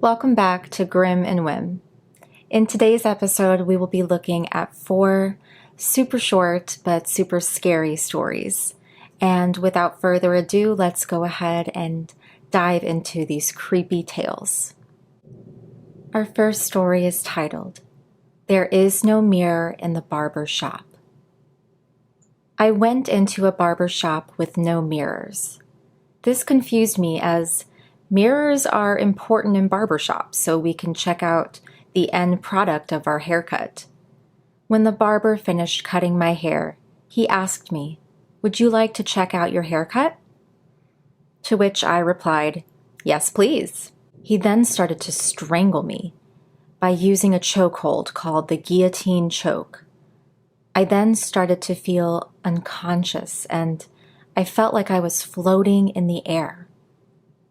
Welcome back to Grim and Whim. In today's episode, we will be looking at 4 super short but super scary stories. And without further ado, let's go ahead and dive into these creepy tales. Our first story is titled, There Is No Mirror in the Barber Shop. I went into a barber shop with no mirrors. This confused me as mirrors are important in barbershops so we can check out the end product of our haircut. When the barber finished cutting my hair, he asked me, "Would you like to check out your haircut?" To which I replied, "Yes, please." He then started to strangle me by using a chokehold called the guillotine choke. I then started to feel unconscious and I felt like I was floating in the air.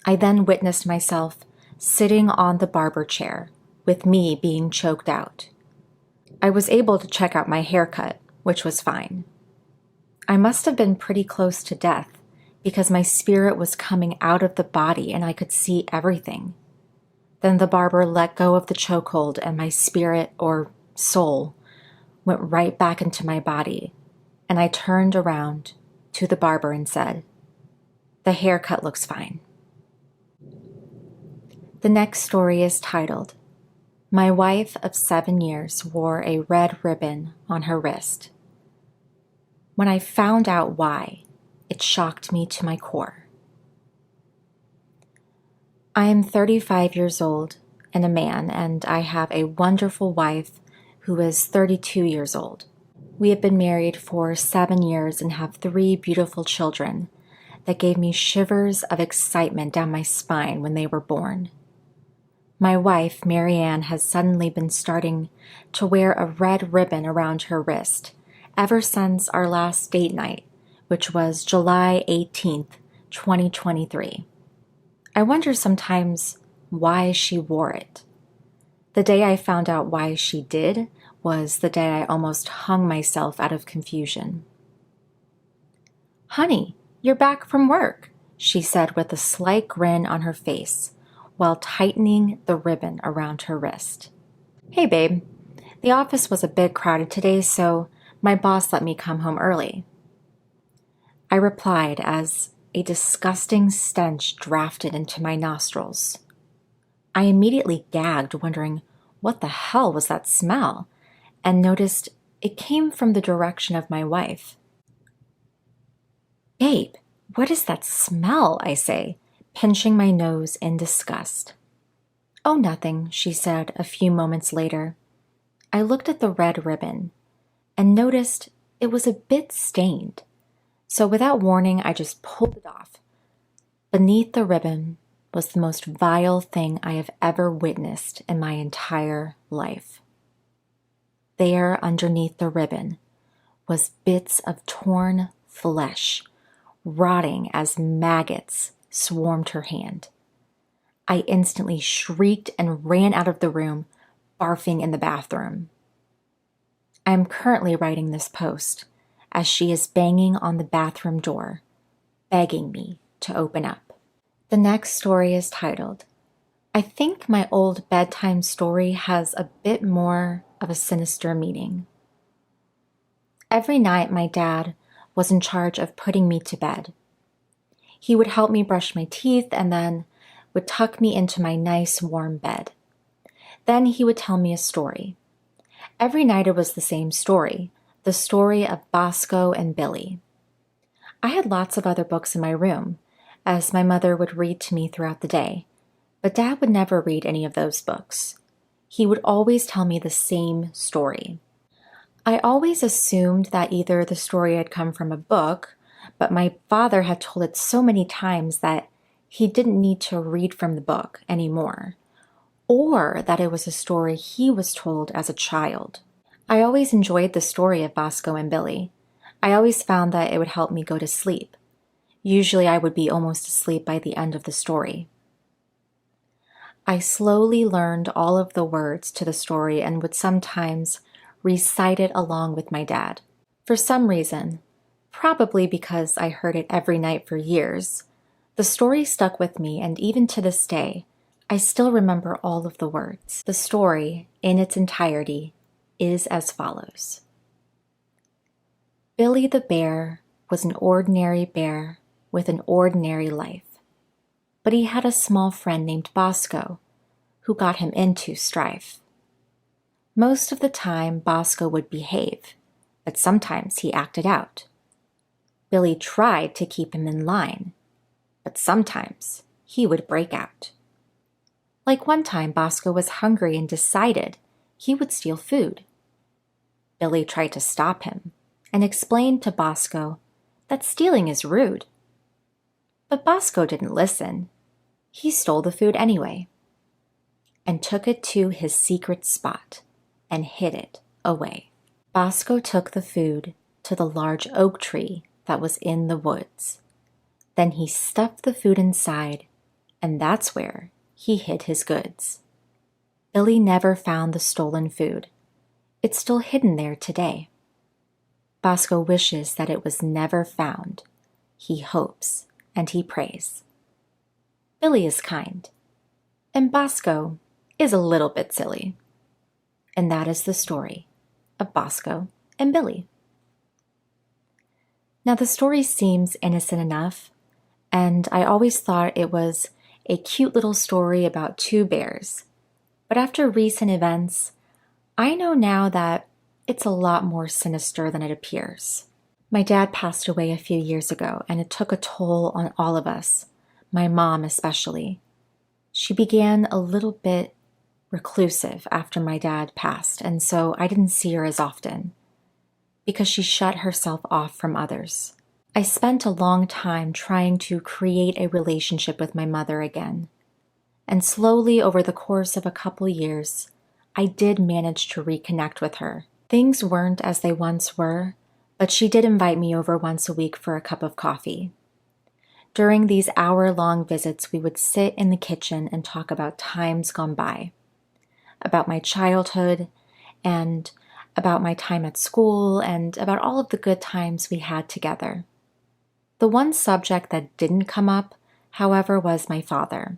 I then witnessed myself sitting on the barber chair, with me being choked out. I was able to check out my haircut, which was fine. I must have been pretty close to death because my spirit was coming out of the body and I could see everything. Then the barber let go of the chokehold and my spirit, or soul, went right back into my body, and I turned around to the barber and said, "The haircut looks fine." The next story is titled, My Wife of 7 years Wore a Red Ribbon on Her Wrist. When I found out why, it shocked me to my core. I am 35 years old and a man, and I have a wonderful wife who is 32 years old. We have been married for 7 years and have 3 beautiful children that gave me shivers of excitement down my spine when they were born. My wife, Marianne, has suddenly been starting to wear a red ribbon around her wrist ever since our last date night, which was July 18th, 2023. I wonder sometimes why she wore it. The day I found out why she did was the day I almost hung myself out of confusion. "Honey, you're back from work," she said with a slight grin on her face, while tightening the ribbon around her wrist. "Hey, babe. The office was a bit crowded today, so my boss let me come home early." I replied as a disgusting stench drafted into my nostrils. I immediately gagged, wondering what the hell was that smell, and noticed it came from the direction of my wife. "Babe, what is that smell?" I say, pinching my nose in disgust. "Oh, nothing," she said a few moments later. I looked at the red ribbon and noticed it was a bit stained. So without warning, I just pulled it off. Beneath the ribbon was the most vile thing I have ever witnessed in my entire life. There, underneath the ribbon, was bits of torn flesh, rotting as maggots swarmed her hand. I instantly shrieked and ran out of the room, barfing in the bathroom. I am currently writing this post as she is banging on the bathroom door, begging me to open up. The next story is titled, I think my old bedtime story has a bit more of a sinister meaning. Every night my dad was in charge of putting me to bed. He would help me brush my teeth and then would tuck me into my nice warm bed. Then he would tell me a story. Every night it was the same story, the story of Bosco and Billy. I had lots of other books in my room, as my mother would read to me throughout the day, but Dad would never read any of those books. He would always tell me the same story. I always assumed that either the story had come from a book, but my father had told it so many times that he didn't need to read from the book anymore, or that it was a story he was told as a child. I always enjoyed the story of Bosco and Billy. I always found that it would help me go to sleep. Usually I would be almost asleep by the end of the story. I slowly learned all of the words to the story and would sometimes recite it along with my dad. For some reason, probably because I heard it every night for years, the story stuck with me, and even to this day, I still remember all of the words. The story, in its entirety, is as follows. Billy the bear was an ordinary bear with an ordinary life. But he had a small friend named Bosco, who got him into strife. Most of the time, Bosco would behave, but sometimes he acted out. Billy tried to keep him in line, but sometimes he would break out. Like one time, Bosco was hungry and decided he would steal food. Billy tried to stop him and explained to Bosco that stealing is rude. But Bosco didn't listen. He stole the food anyway and took it to his secret spot and hid it away. Bosco took the food to the large oak tree that was in the woods. Then he stuffed the food inside, and that's where he hid his goods. Billy never found the stolen food. It's still hidden there today. Bosco wishes that it was never found. He hopes and he prays. Billy is kind, and Bosco is a little bit silly. And that is the story of Bosco and Billy. Now, the story seems innocent enough, and I always thought it was a cute little story about two bears. But after recent events, I know now that it's a lot more sinister than it appears. My dad passed away a few years ago, and it took a toll on all of us, my mom especially. She began a little bit reclusive after my dad passed, and so I didn't see her as often because she shut herself off from others. I spent a long time trying to create a relationship with my mother again, and slowly over the course of a couple years, I did manage to reconnect with her. Things weren't as they once were, but she did invite me over once a week for a cup of coffee. During these hour-long visits, we would sit in the kitchen and talk about times gone by, about my childhood, and about my time at school, and about all of the good times we had together. The one subject that didn't come up, however, was my father.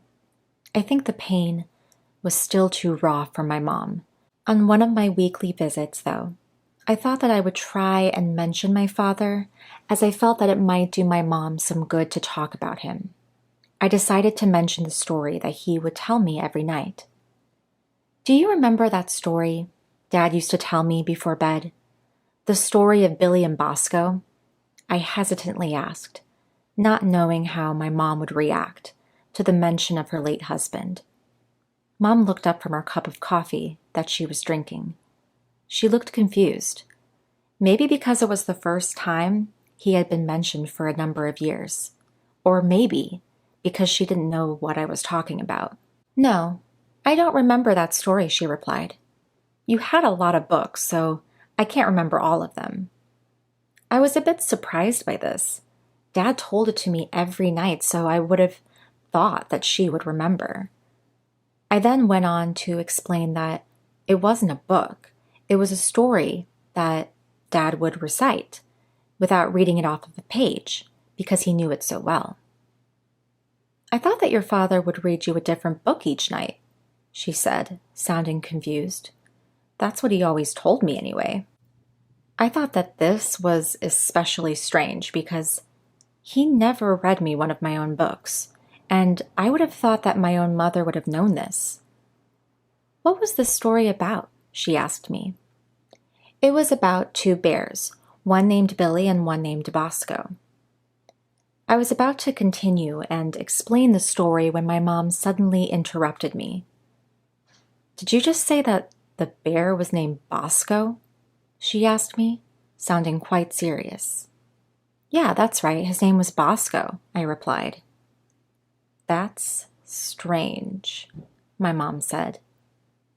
I think the pain was still too raw for my mom. On one of my weekly visits, though, I thought that I would try and mention my father, as I felt that it might do my mom some good to talk about him. I decided to mention the story that he would tell me every night. Do you remember that story Dad used to tell me before bed? The story of Billy and Bosco? I hesitantly asked, not knowing how my mom would react to the mention of her late husband. Mom looked up from her cup of coffee that she was drinking. She looked confused, maybe because it was the first time he had been mentioned for a number of years, or maybe because she didn't know what I was talking about. No, I don't remember that story, she replied. You had a lot of books, so I can't remember all of them. I was a bit surprised by this. Dad told it to me every night, so I would have thought that she would remember. I then went on to explain that it wasn't a book. It was a story that Dad would recite without reading it off of a page because he knew it so well. I thought that your father would read you a different book each night, she said, sounding confused. That's what he always told me anyway. I thought that this was especially strange because he never read me one of my own books, and I would have thought that my own mother would have known this. What was this story about? She asked me. It was about two bears, one named Billy and one named Bosco. I was about to continue and explain the story when my mom suddenly interrupted me. Did you just say that the bear was named Bosco? She asked me, sounding quite serious. Yeah, that's right. His name was Bosco, I replied. That's strange, my mom said.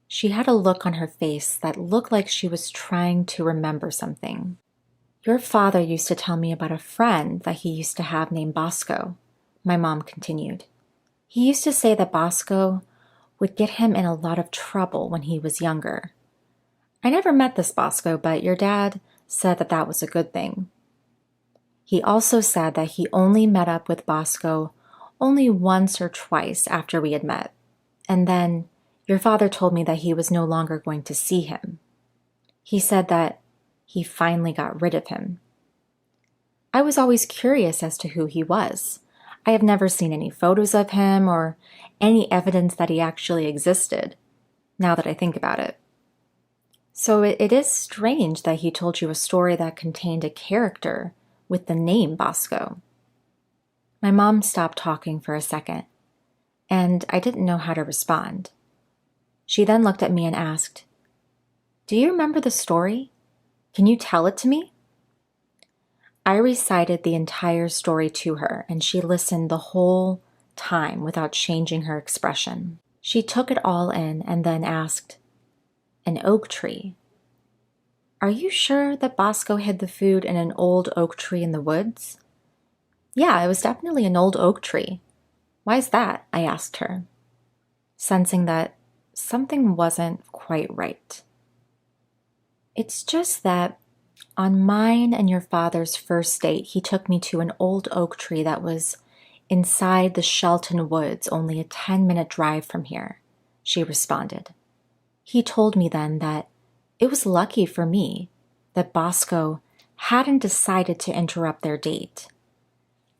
She had a look on her face that looked like she was trying to remember something. Your father used to tell me about a friend that he used to have named Bosco, my mom continued. He used to say that Bosco would get him in a lot of trouble when he was younger. I never met this Bosco, but your dad said that that was a good thing. He also said that he only met up with Bosco only once or twice after we had met, And then your father told me that he was no longer going to see him. He said that he finally got rid of him. I was always curious as to who he was. I have never seen any photos of him or any evidence that he actually existed, now that I think about it. So it is strange that he told you a story that contained a character with the name Bosco. My mom stopped talking for a second, and I didn't know how to respond. She then looked at me and asked, "Do you remember the story? Can you tell it to me?" I recited the entire story to her, and she listened the whole time without changing her expression. She took it all in and then asked, "An oak tree. Are you sure that Bosco hid the food in an old oak tree in the woods?" "Yeah, it was definitely an old oak tree. Why is that?" I asked her, sensing that something wasn't quite right. "It's just that on mine and your father's first date, he took me to an old oak tree that was inside the Shelton Woods, only a 10-minute drive from here," she responded. "He told me then that it was lucky for me that Bosco hadn't decided to interrupt their date."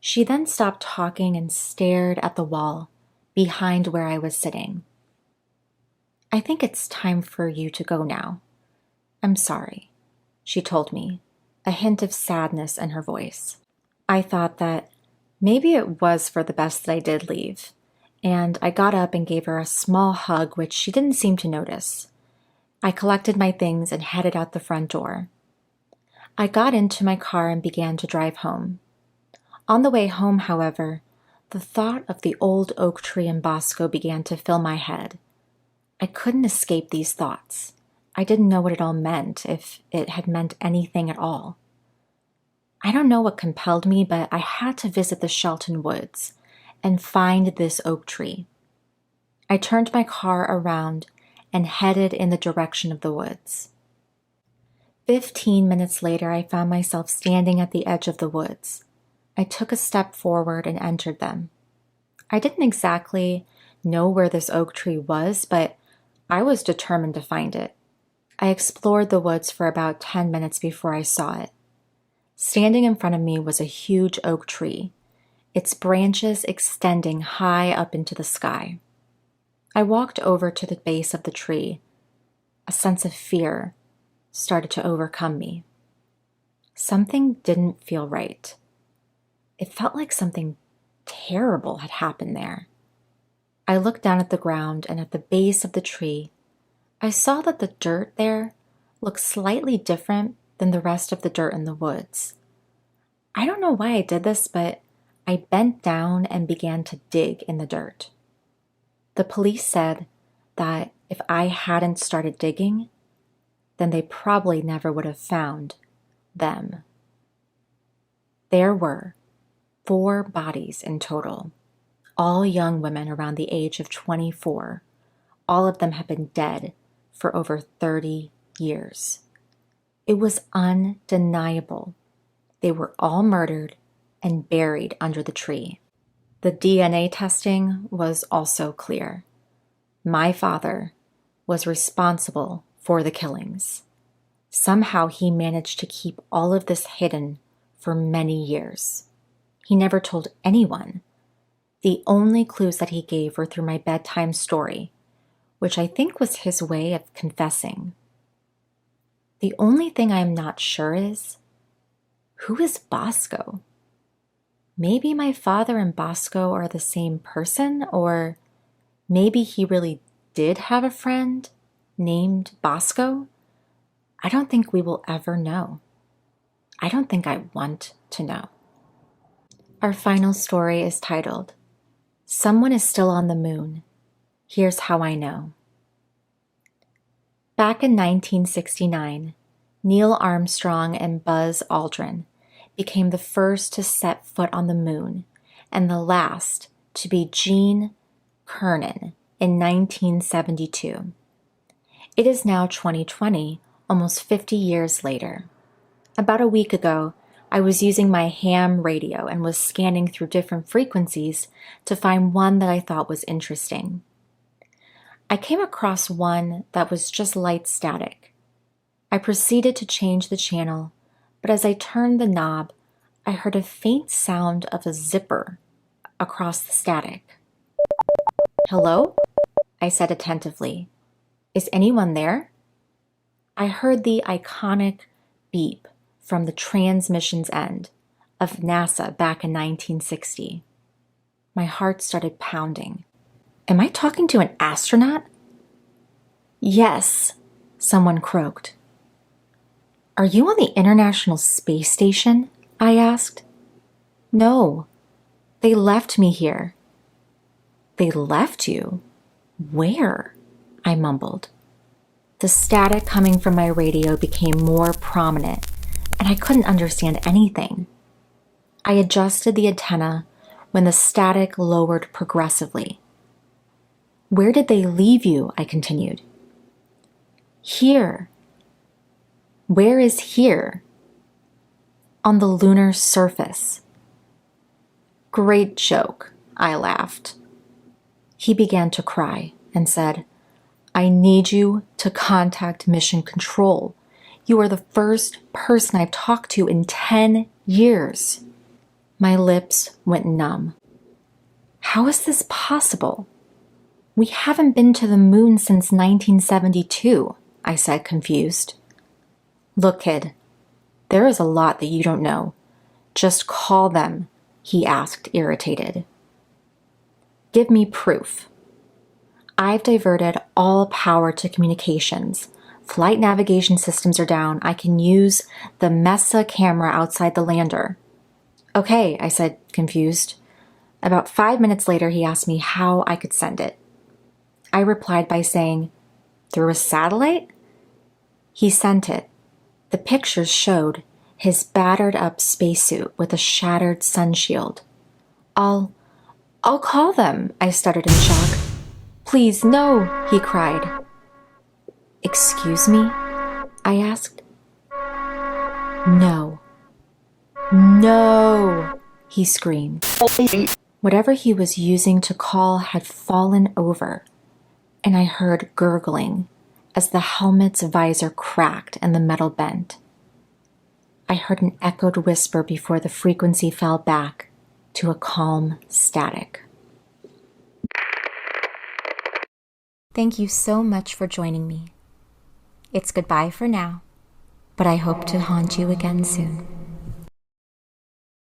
She then stopped talking and stared at the wall behind where I was sitting. "I think it's time for you to go now. I'm sorry," she told me, a hint of sadness in her voice. I thought that maybe it was for the best that I did leave, and I got up and gave her a small hug, which she didn't seem to notice. I collected my things and headed out the front door. I got into my car and began to drive home. On the way home, however, the thought of the old oak tree in Bosco began to fill my head. I couldn't escape these thoughts. I didn't know what it all meant, if it had meant anything at all. I don't know what compelled me, but I had to visit the Shelton Woods and find this oak tree. I turned my car around and headed in the direction of the woods. 15 minutes later, I found myself standing at the edge of the woods. I took a step forward and entered them. I didn't exactly know where this oak tree was, but I was determined to find it. I explored the woods for about 10 minutes before I saw it. Standing in front of me was a huge oak tree, its branches extending high up into the sky. I walked over to the base of the tree. A sense of fear started to overcome me. Something didn't feel right. It felt like something terrible had happened there. I looked down at the ground, and at the base of the tree, I saw that the dirt there looked slightly different than the rest of the dirt in the woods. I don't know why I did this, but I bent down and began to dig in the dirt. The police said that if I hadn't started digging, then they probably never would have found them. There were 4 bodies in total, all young women around the age of 24. All of them had been dead for over 30 years. It was undeniable. They were all murdered and buried under the tree. The DNA testing was also clear. My father was responsible for the killings. Somehow he managed to keep all of this hidden for many years. He never told anyone. The only clues that he gave were through my bedtime story, which I think was his way of confessing. The only thing I am not sure is, who is Bosco? Maybe my father and Bosco are the same person, or maybe he really did have a friend named Bosco. I don't think we will ever know. I don't think I want to know. Our final story is titled, "Someone is Still on the Moon. Here's How I Know." Back in 1969, Neil Armstrong and Buzz Aldrin became the first to set foot on the moon and the last to be Gene Cernan in 1972. It is now 2020, almost 50 years later. About a week ago, I was using my ham radio and was scanning through different frequencies to find one that I thought was interesting. I came across one that was just light static. I proceeded to change the channel, but as I turned the knob, I heard a faint sound of a zipper across the static. "Hello?" I said attentively. "Is anyone there?" I heard the iconic beep from the transmission's end of NASA back in 1960. My heart started pounding. Am I talking to an astronaut? "Yes," someone croaked. "Are you on the International Space Station?" I asked. "No, they left me here." "They left you? Where?" I mumbled. The static coming from my radio became more prominent, and I couldn't understand anything. I adjusted the antenna when the static lowered progressively. "Where did they leave you?" I continued. "Here." "Where is here?" "On the lunar surface." "Great joke," I laughed. He began to cry and said, "I need you to contact Mission Control. You are the first person I've talked to in 10 years. My lips went numb. How is this possible? We haven't been to the moon since 1972, I said, confused. Look, kid, there is a lot that you don't know. Just call them, he asked, irritated. Give me proof. I've diverted all power to communications. Flight navigation systems are down. I can use the MESA camera outside the lander. Okay, I said, confused. About 5 minutes later, he asked me how I could send it. I replied by saying, through a satellite? He sent it. The pictures showed his battered up spacesuit with a shattered sunshield. I'll call them, I stuttered in shock. Please, no, he cried. Excuse me? I asked. No. No, he screamed. Whatever he was using to call had fallen over, and I heard gurgling as the helmet's visor cracked and the metal bent. I heard an echoed whisper before the frequency fell back to a calm static. Thank you so much for joining me. It's goodbye for now, but I hope to haunt you again soon.